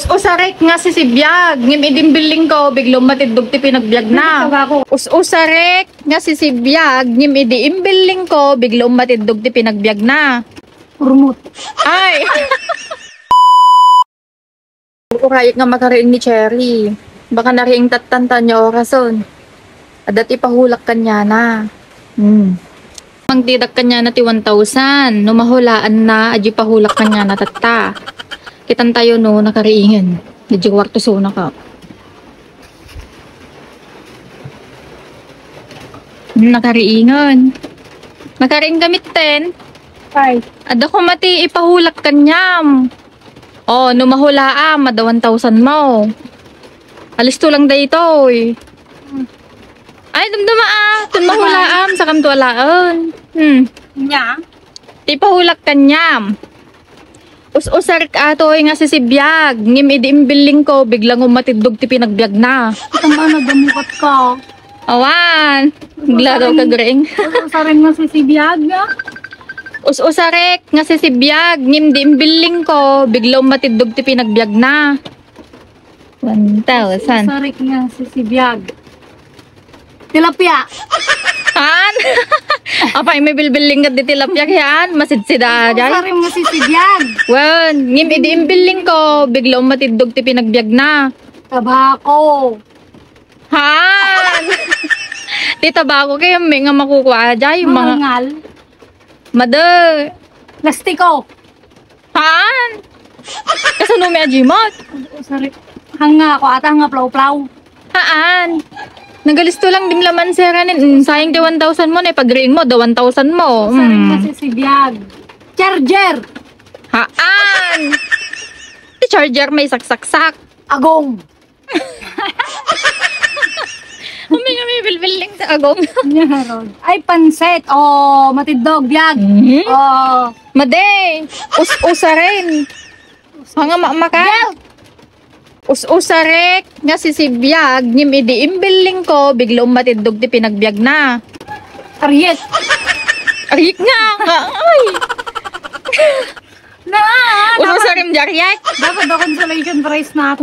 Us-usarek nga si Sibiyag, ngim idimbiling ko, biglong matidog ti pinagbiag na. Us-usarek nga si Sibiyag, ngim idiimbiling ko, biglong matidog ti pinagbiag na. Urmot. Ay! Urayik nga makariing ni Cherry. Baka nariing tatantan niya orason. Adat ipahulak kanya na. Mangtidak kanya na ti 1,000. Numahulaan na, adyo pahulak kanya na tata. Kitan tayo no, nakariingan. Adyo kwarto suna ka. Nakariingan. Nakariing gamit ten. Ay. Ada ko mati ipahulak kanyam. Oh, numahulaan, mada 1,000 mo. Alis to lang dayto eh. Ay, damdama tun mahulaan, sa kamtualaan. Nya? Ipahulak kanyam. Us-usar ka atoy nga si Sibiyag. Ngim idiimbiling ko, biglang umatidog ti pinagbiag na. Tama na damukat ka. Awan. Bigla daw kagring. Usarin mo si Sibiyag nga. Us-usarek nga si Sibiyag. Ngim diimbiling ko, biglang umatidog ti pinagbiag na. 1,000. Usarik nga si Sibiyag. Tilapia. Han? Apay, may bilbiling ka di tilapia yan. Masidsidaray. Usarin mo si Sibiyag. Wan, ngim idiimbiling ko, biglang matidog ti pinagbiag na. Tabako. Han! Di tabako kayo, may nga makukuha dyan. Yung mga... Mangal. Mada. Plastiko. Han! Kasano may ajimot? Usarik. Hanga ako ata, hanga plaw-plaw. Haan? Nagalisto lang dim laman seranin. Sayang di 1,000 mo na pag-ring mo, da 1,000 mo. Usarin mo si Sibiyag. Charger. Haan! Di charger may saksak-sak. Agong. May bilbiling sa agong. Ay, panset. Oh, matidog, biyag. Oh. Made! Us-usa rin. Mga makakat. Us-usarek nga si Sibiyag, ngim idiimbiling ko, biglang matidog di pinagbiag na. Ariet. Arik nga! Ay! Us-usarim jaryek. Dapat daw consolation prize na ata.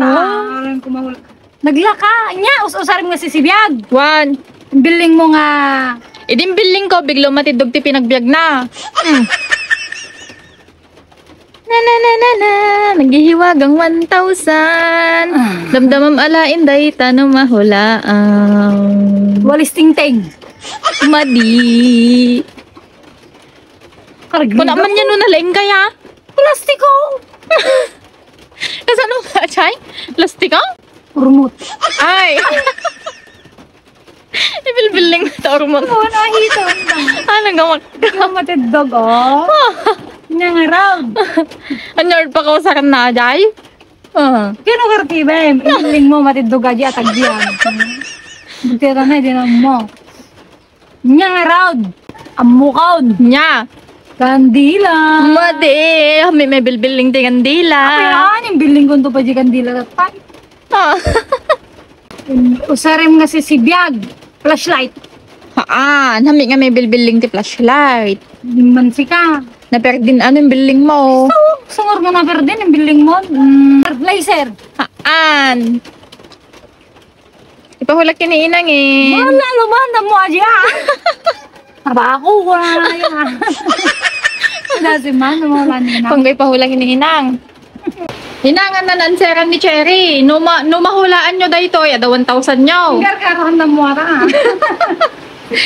Alam ko mahula. Naglaka. Nya, us-usarim nga si Sibiyag. One. Billing mo nga. Idimbiling ko, biglang matidog ti pinagbiag na. Na, naghihiwagang 1,000. Damdamam alain day tanong mahulaan. Walis ting-ting. Madi. Karagli. Kung naman yan nun nalaing kaya. Plastiko. Kasano ka, Chay? Plastiko? Urmot. Ay! Ibilbiling na ito, Urmot. Oo, nakita. Anong gamak? Matidog, oh. Nya nga raw. Anyard pa ko sa na, Jay? Kino kartibem? Iling mo matidog aja tagbiyan. Butira na, din mo. Nya nga raw. Amukaw. Nya. Kandila. Madi. May bilbiling di kandila. Ayan, yung building ko ito pa di kandila. Usarim nga si Sibiyag. Flashlight. Haan. Hami nga may bilbiling ti flashlight. Diman si ka. Naperdin ano yung billing mo? Sungor mo na din yung building mo. Laser. Haan. Ipahulak kiniinang eh. Wala, lumanda mo aja. Tabako ko na yan. Dasi man, wala nina. Kung ipahulak kiniinang. Hinangan na nanseran ni Cherry. Numahulaan nyo dahito. Yada 1,000 nyo. Gargarohan na mo ata.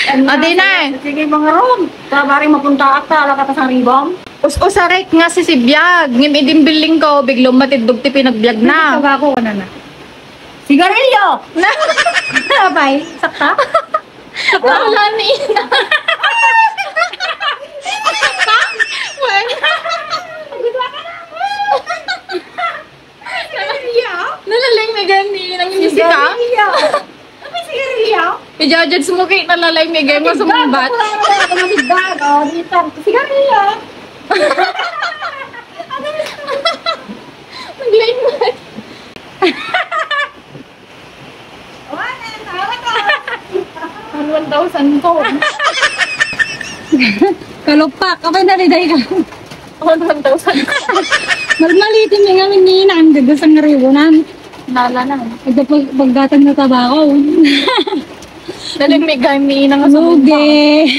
Adi na. Sige mga rom. Sabari mapunta ata. Alakata sa ribam. Us-usarek nga si Sibiyag. Ngim idimbiling ko. Biglang matidog ti pinagbiag na. Tabako ko na na. Sigarilyo! Abay, sakta? Wala ni ina. Sakta? Wala. Nalalang na gani. Nanginisip ka? Sigarilyo? I-judge mo kay nalalay may game mo sumumbat. Sigarilyo? Nag-line mo. Ang 1,000 ko. Kalupak, kapay naliday ka. Ang 1,000 ko. Malmalitin yung ngamin ni Ina, ang ganda sa ngaribunan. Nala na. Ito pagdatang na tabako. Daling may game ni Ina nga sa Lugi.